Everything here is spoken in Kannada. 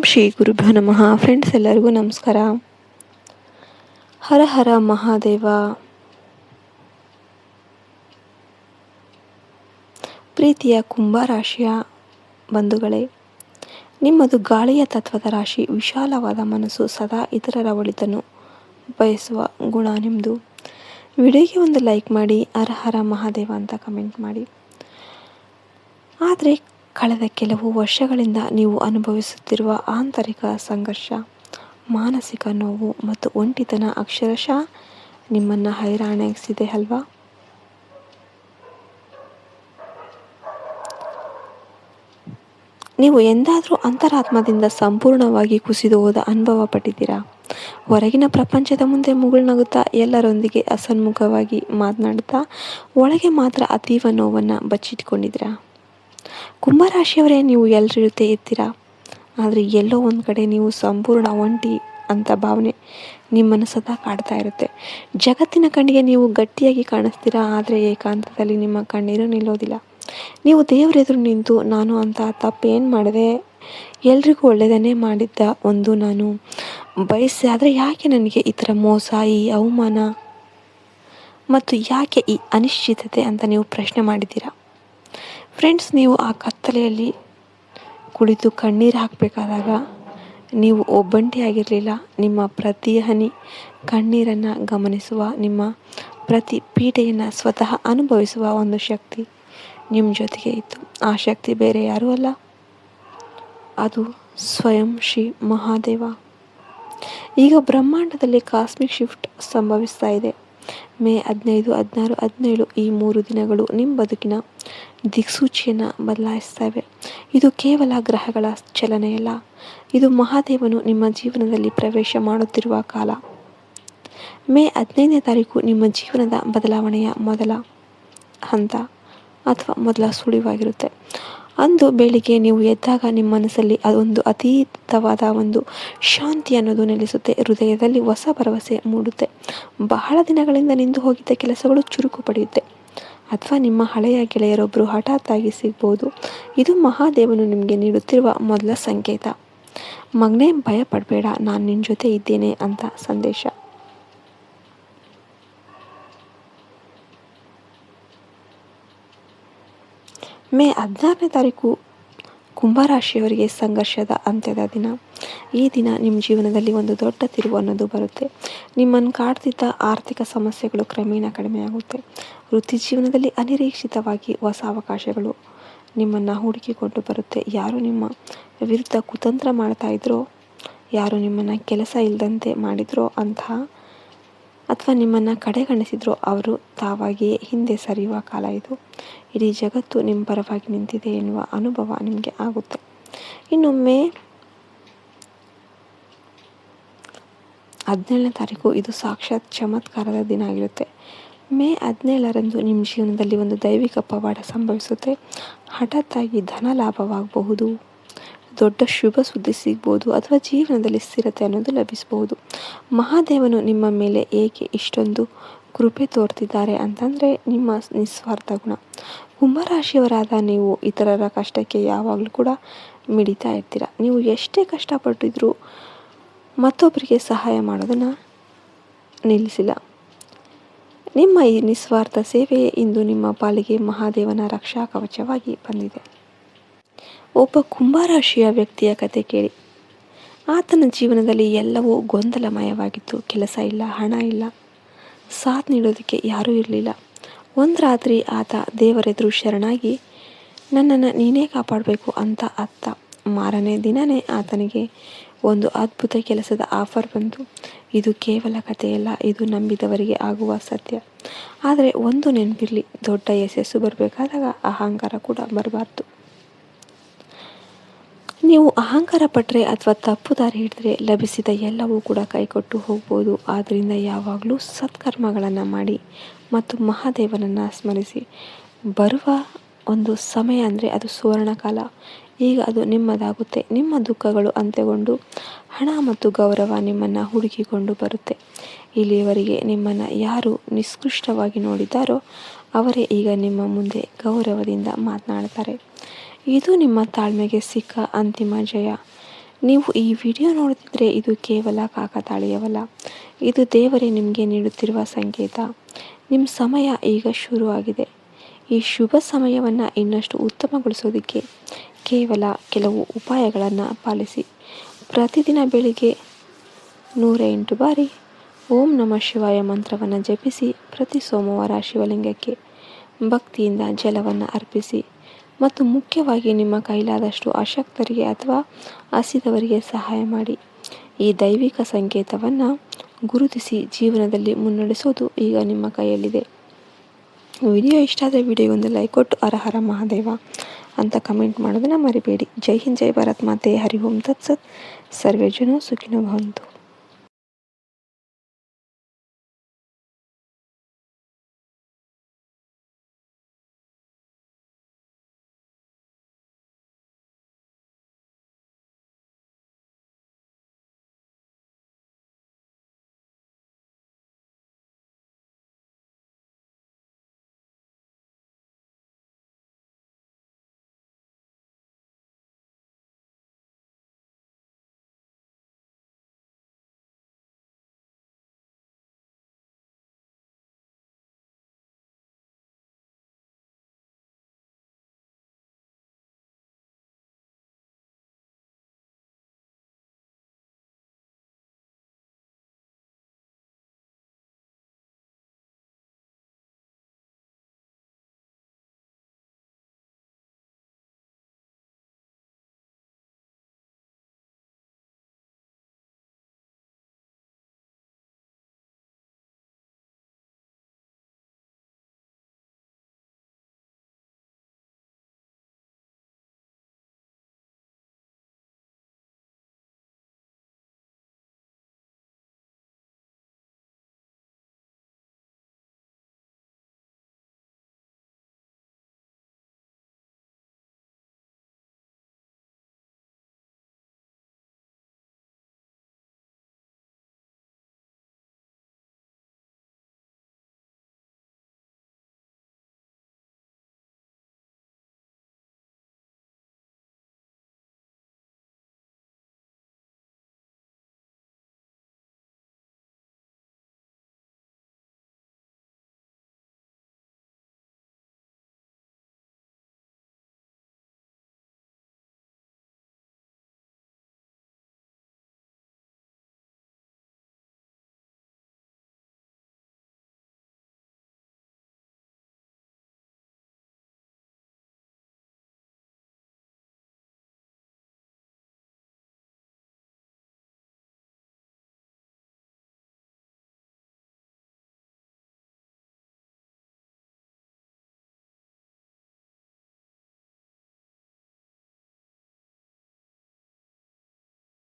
ಶ್ರೀ ಗುರುಭ್ಯೋ ನಮಃ. ಫ್ರೆಂಡ್ಸ್, ಎಲ್ಲರಿಗೂ ನಮಸ್ಕಾರ. ಹರ ಹರ ಮಹಾದೇವ. ಪ್ರೀತಿಯ ಕುಂಭರಾಶಿಯ ಬಂಧುಗಳೇ, ನಿಮ್ಮದು ಗಾಳಿಯ ತತ್ವದ ರಾಶಿ. ವಿಶಾಲವಾದ ಮನಸ್ಸು, ಸದಾ ಇತರರ ಒಳಿತನ್ನು ಬಯಸುವ ಗುಣ ನಿಮ್ಮದು. ವಿಡಿಯೋಗೆ ಒಂದು ಲೈಕ್ ಮಾಡಿ, ಹರ ಹರ ಮಹಾದೇವ ಅಂತ ಕಮೆಂಟ್ ಮಾಡಿ. ಆದರೆ ಕಳೆದ ಕೆಲವು ವರ್ಷಗಳಿಂದ ನೀವು ಅನುಭವಿಸುತ್ತಿರುವ ಆಂತರಿಕ ಸಂಘರ್ಷ, ಮಾನಸಿಕ ನೋವು ಮತ್ತು ಒಂಟಿತನ ಅಕ್ಷರಶಃ ನಿಮ್ಮನ್ನು ಹೈರಾಣಿಸಿದೆ ಅಲ್ವಾ? ನೀವು ಎಂದಾದರೂ ಅಂತರಾತ್ಮದಿಂದ ಸಂಪೂರ್ಣವಾಗಿ ಕುಸಿದು ಹೋದ ಅನುಭವ ಪಟ್ಟಿದ್ದೀರಾ? ಹೊರಗಿನ ಪ್ರಪಂಚದ ಮುಂದೆ ಮುಗುಳ್ನಗುತ್ತಾ, ಎಲ್ಲರೊಂದಿಗೆ ಅಸನ್ಮುಖವಾಗಿ ಮಾತನಾಡುತ್ತಾ, ಒಳಗೆ ಮಾತ್ರ ಅತೀವ ನೋವನ್ನು ಬಚ್ಚಿಟ್ಕೊಂಡಿದ್ದೀರಾ? ಕುಂಭರಾಶಿಯವರೇ, ನೀವು ಎಲ್ಲರ ಜೊತೆ ಇರ್ತೀರಾ, ಆದರೆ ಎಲ್ಲೋ ಒಂದು ಕಡೆ ನೀವು ಸಂಪೂರ್ಣ ಒಂಟಿ ಅಂತ ಭಾವನೆ ನಿಮ್ಮನ್ನು ಸದಾ ಕಾಡ್ತಾ ಇರುತ್ತೆ. ಜಗತ್ತಿನ ಕಣ್ಣಿಗೆ ನೀವು ಗಟ್ಟಿಯಾಗಿ ಕಾಣಿಸ್ತೀರಾ, ಆದರೆ ಏಕಾಂತದಲ್ಲಿ ನಿಮ್ಮ ಕಣ್ಣೀರು ನಿಲ್ಲೋದಿಲ್ಲ. ನೀವು ದೇವರೆದುರು ನಿಂತು, ನಾನು ಅಂತ ತಪ್ಪೇನು ಮಾಡಿದೆ, ಎಲ್ರಿಗೂ ಒಳ್ಳೆಯದನ್ನೇ ಮಾಡಿದ್ದ ಒಂದು ನಾನು ಬಯಸಿದೆ, ಆದರೆ ಯಾಕೆ ನನಗೆ ಈ ಥರ ಮೋಸ, ಈ ಅವಮಾನ ಮತ್ತು ಯಾಕೆ ಈ ಅನಿಶ್ಚಿತತೆ ಅಂತ ನೀವು ಪ್ರಶ್ನೆ ಮಾಡಿದ್ದೀರಾ? ಫ್ರೆಂಡ್ಸ್, ನೀವು ಆ ಕತ್ತಲೆಯಲ್ಲಿ ಕುಳಿತು ಕಣ್ಣೀರು ಹಾಕಬೇಕಾದಾಗ ನೀವು ಒಬ್ಬಂಟಿಯಾಗಿರಲಿಲ್ಲ. ನಿಮ್ಮ ಪ್ರತಿ ಹನಿ ಕಣ್ಣೀರನ್ನು ಗಮನಿಸುವ, ನಿಮ್ಮ ಪ್ರತಿ ಪೀಡೆಯನ್ನು ಸ್ವತಃ ಅನುಭವಿಸುವ ಒಂದು ಶಕ್ತಿ ನಿಮ್ಮ ಜೊತೆಗೆ ಇತ್ತು. ಆ ಶಕ್ತಿ ಬೇರೆ ಯಾರೂ ಅಲ್ಲ, ಅದು ಸ್ವಯಂ ಶ್ರೀ ಮಹಾದೇವ. ಈಗ ಬ್ರಹ್ಮಾಂಡದಲ್ಲಿ ಕಾಸ್ಮಿಕ್ ಶಿಫ್ಟ್ ಸಂಭವಿಸ್ತಾ ಇದೆ. ಮೇ 15, 16, 17 ಈ 3 ದಿನಗಳು ನಿಮ್ಮ ಬದುಕಿನ ದಿಕ್ಸೂಚಿಯನ್ನು ಬದಲಾಯಿಸ್ತವೆ. ಇದು ಕೇವಲ ಗ್ರಹಗಳ ಚಲನೆಯಲ್ಲ, ಇದು ಮಹಾದೇವನು ನಿಮ್ಮ ಜೀವನದಲ್ಲಿ ಪ್ರವೇಶ ಮಾಡುತ್ತಿರುವ ಕಾಲ. ಮೇ 15ನೇ ತಾರೀಕು ನಿಮ್ಮ ಜೀವನದ ಬದಲಾವಣೆಯ ಮೊದಲ ಹಂತ ಅಥವಾ ಮೊದಲ ಸುಳಿವಾಗಿರುತ್ತೆ. ಅಂದು ಬೆಳಿಗ್ಗೆ ನೀವು ಎದ್ದಾಗ ನಿಮ್ಮ ಮನಸ್ಸಲ್ಲಿ ಅದೊಂದು ಅತೀತವಾದ ಒಂದು ಶಾಂತಿ ಅನ್ನೋದು ನೆಲೆಸುತ್ತೆ. ಹೃದಯದಲ್ಲಿ ಹೊಸ ಭರವಸೆ ಮೂಡುತ್ತೆ. ಬಹಳ ದಿನಗಳಿಂದ ನಿಂತು ಹೋಗಿದ್ದ ಕೆಲಸಗಳು ಚುರುಕು ಪಡೆಯುತ್ತೆ. ಅಥವಾ ನಿಮ್ಮ ಹಳೆಯ ಗೆಳೆಯರೊಬ್ಬರು ಹಠಾತ್ತಾಗಿ ಸಿಗ್ಬೋದು. ಇದು ಮಹಾದೇವನು ನಿಮಗೆ ನೀಡುತ್ತಿರುವ ಮೊದಲ ಸಂಕೇತ. ಮಗನೇ, ಭಯ ಪಡಬೇಡ, ನಾನು ನಿನ್ನ ಜೊತೆ ಇದ್ದೇನೆ ಅಂತ ಸಂದೇಶ. ಮೇ 16ನೇ ತಾರೀಕು ಕುಂಭರಾಶಿಯವರಿಗೆ ಸಂಘರ್ಷದ ಅಂತ್ಯದ ದಿನ. ಈ ದಿನ ನಿಮ್ಮ ಜೀವನದಲ್ಲಿ ಒಂದು ದೊಡ್ಡ ತಿರುವು ಅನ್ನೋದು ಬರುತ್ತೆ. ನಿಮ್ಮನ್ನು ಕಾಡ್ತಿದ್ದ ಆರ್ಥಿಕ ಸಮಸ್ಯೆಗಳು ಕ್ರಮೇಣ ಕಡಿಮೆಯಾಗುತ್ತೆ. ವೃತ್ತಿ ಜೀವನದಲ್ಲಿ ಅನಿರೀಕ್ಷಿತವಾಗಿ ಹೊಸ ಅವಕಾಶಗಳು ನಿಮ್ಮನ್ನು ಹುಡುಕಿಕೊಂಡು ಬರುತ್ತೆ. ಯಾರು ನಿಮ್ಮ ವಿರುದ್ಧ ಕುತಂತ್ರ ಮಾಡ್ತಾ ಇದ್ರೋ, ಯಾರು ನಿಮ್ಮನ್ನು ಕೆಲಸ ಇಲ್ಲದಂತೆ ಮಾಡಿದ್ರೋ ಅಥವಾ ನಿಮ್ಮನ್ನು ಕಡೆಗಣಿಸಿದ್ರೋ, ಅವರು ತಾವಾಗಿಯೇ ಹಿಂದೆ ಸರಿಯುವ ಕಾಲ ಇದು. ಇಡೀ ಜಗತ್ತು ನಿಮ್ಮ ಪರವಾಗಿ ನಿಂತಿದೆ ಎನ್ನುವ ಅನುಭವ ನಿಮಗೆ ಆಗುತ್ತೆ. ಇನ್ನು ಮೇ 17ನೇ ತಾರೀಕು ಇದು ಸಾಕ್ಷಾತ್ ಚಮತ್ಕಾರದ ದಿನ ಆಗಿರುತ್ತೆ. ಮೇ 17ರಂದು ನಿಮ್ಮ ಜೀವನದಲ್ಲಿ ಒಂದು ದೈವಿಕ ಪವಾಡ ಸಂಭವಿಸುತ್ತೆ. ಹಠಾತ್ತಾಗಿ ಧನ ಲಾಭವಾಗಬಹುದು, ದೊಡ್ಡ ಶುಭ ಸುದ್ದಿ ಸಿಗ್ಬೋದು, ಅಥವಾ ಜೀವನದಲ್ಲಿ ಸ್ಥಿರತೆ ಅನ್ನೋದು ಲಭಿಸಬಹುದು. ಮಹಾದೇವನು ನಿಮ್ಮ ಮೇಲೆ ಏಕೆ ಇಷ್ಟೊಂದು ಕೃಪೆ ತೋರ್ತಿದ್ದಾರೆ ಅಂತಂದರೆ ನಿಮ್ಮ ನಿಸ್ವಾರ್ಥ ಗುಣ. ಕುಂಭರಾಶಿಯವರಾದ ನೀವು ಇತರರ ಕಷ್ಟಕ್ಕೆ ಯಾವಾಗಲೂ ಕೂಡ ಮಿಡಿತಾ ಇರ್ತೀರ. ನೀವು ಎಷ್ಟೇ ಕಷ್ಟಪಟ್ಟಿದ್ರೂ ಮತ್ತೊಬ್ಬರಿಗೆ ಸಹಾಯ ಮಾಡೋದನ್ನು ನಿಲ್ಲಿಸಿಲ್ಲ. ನಿಮ್ಮ ಈ ನಿಸ್ವಾರ್ಥ ಸೇವೆಯೇ ಇಂದು ನಿಮ್ಮ ಪಾಲಿಗೆ ಮಹಾದೇವನ ರಕ್ಷಾ ಕವಚವಾಗಿ ಬಂದಿದೆ. ಒಬ್ಬ ಕುಂಭರಾಶಿಯ ವ್ಯಕ್ತಿಯ ಕತೆ ಕೇಳಿ. ಆತನ ಜೀವನದಲ್ಲಿ ಎಲ್ಲವೂ ಗೊಂದಲಮಯವಾಗಿತ್ತು. ಕೆಲಸ ಇಲ್ಲ, ಹಣ ಇಲ್ಲ, ಸಾಥ್ ನೀಡೋದಕ್ಕೆ ಯಾರೂ ಇರಲಿಲ್ಲ. ಒಂದು ರಾತ್ರಿ ಆತ ದೇವರೆದುರು ಶರಣಾಗಿ, ನನ್ನನ್ನು ನೀನೇ ಕಾಪಾಡಬೇಕು ಅಂತ ಅತ್ತ. ಮಾರನೇ ದಿನವೇ ಆತನಿಗೆ ಒಂದು ಅದ್ಭುತ ಕೆಲಸದ ಆಫರ್ ಬಂತು. ಇದು ಕೇವಲ ಕಥೆಯಲ್ಲ, ಇದು ನಂಬಿದವರಿಗೆ ಆಗುವ ಸತ್ಯ. ಆದರೆ ಒಂದು ನೆನಪಿರಲಿ, ದೊಡ್ಡ ಯಶಸ್ಸು ಬರಬೇಕಾದಾಗ ಅಹಂಕಾರ ಕೂಡ ಬರಬಾರ್ದು. ನೀವು ಅಹಂಕಾರ ಪಟ್ಟರೆ ಅಥವಾ ತಪ್ಪು ದಾರಿ ಹಿಡಿದ್ರೆ ಲಭಿಸಿದ ಎಲ್ಲವೂ ಕೂಡ ಕೈಕೊಟ್ಟು ಹೋಗ್ಬೋದು. ಆದ್ದರಿಂದ ಯಾವಾಗಲೂ ಸತ್ಕರ್ಮಗಳನ್ನು ಮಾಡಿ ಮತ್ತು ಮಹಾದೇವನನ್ನು ಸ್ಮರಿಸಿ. ಬರುವ ಒಂದು ಸಮಯ ಅಂದರೆ ಅದು ಸುವರ್ಣ ಕಾಲ. ಈಗ ಅದು ನಿಮ್ಮದಾಗುತ್ತೆ. ನಿಮ್ಮ ದುಃಖಗಳು ಅಂತ್ಯಗೊಂಡು ಹಣ ಮತ್ತು ಗೌರವ ನಿಮ್ಮನ್ನು ಹುಡುಕಿಕೊಂಡು ಬರುತ್ತೆ. ಇಲ್ಲಿಯವರೆಗೆ ನಿಮ್ಮನ್ನು ಯಾರು ನಿಷ್ಕೃಷ್ಟವಾಗಿ ನೋಡಿದ್ದಾರೋ ಅವರೇ ಈಗ ನಿಮ್ಮ ಮುಂದೆ ಗೌರವದಿಂದ ಮಾತನಾಡ್ತಾರೆ. ಇದು ನಿಮ್ಮ ತಾಳ್ಮೆಗೆ ಸಿಕ್ಕ ಅಂತಿಮ ಜಯ. ನೀವು ಈ ವಿಡಿಯೋ ನೋಡುತ್ತಿದ್ದರೆ ಇದು ಕೇವಲ ಕಾಕತಾಳೀಯವಲ್ಲ, ಇದು ದೇವರೇ ನಿಮಗೆ ನೀಡುತ್ತಿರುವ ಸಂಕೇತ. ನಿಮ್ಮ ಸಮಯ ಈಗ ಶುರುವಾಗಿದೆ. ಈ ಶುಭ ಸಮಯವನ್ನು ಇನ್ನಷ್ಟು ಉತ್ತಮಗೊಳಿಸೋದಕ್ಕೆ ಕೇವಲ ಕೆಲವು ಉಪಾಯಗಳನ್ನು ಪಾಲಿಸಿ. ಪ್ರತಿದಿನ ಬೆಳಿಗ್ಗೆ 108 ಬಾರಿ ಓಂ ನಮಃ ಶಿವಾಯ ಮಂತ್ರವನ್ನು ಜಪಿಸಿ. ಪ್ರತಿ ಸೋಮವಾರ ಶಿವಲಿಂಗಕ್ಕೆ ಭಕ್ತಿಯಿಂದ ಜಲವನ್ನು ಅರ್ಪಿಸಿ ಮತ್ತು ಮುಖ್ಯವಾಗಿ ನಿಮ್ಮ ಕೈಲಾದಷ್ಟು ಅಶಕ್ತರಿಗೆ ಅಥವಾ ಹಸಿದವರಿಗೆ ಸಹಾಯ ಮಾಡಿ. ಈ ದೈವಿಕ ಸಂಕೇತವನ್ನು ಗುರುತಿಸಿ ಜೀವನದಲ್ಲಿ ಮುನ್ನಡೆಸೋದು ಈಗ ನಿಮ್ಮ ಕೈಯಲ್ಲಿದೆ. ವಿಡಿಯೋ ಇಷ್ಟ ಆದರೆ ವಿಡಿಯೋಗೊಂದು ಲೈಕ್ ಕೊಟ್ಟು ಹರ ಹರ ಮಹಾದೇವ ಅಂತ ಕಮೆಂಟ್ ಮಾಡೋದನ್ನು ಮರಿಬೇಡಿ. ಜೈ ಹಿಂದ್, ಜೈ ಭಾರತ್ ಮಾತೆ, ಹರಿ ಓಂ ತತ್ಸತ್. ಸರ್ವೇ ಜನ ಸುಖಿನೋ ಭವಂತು.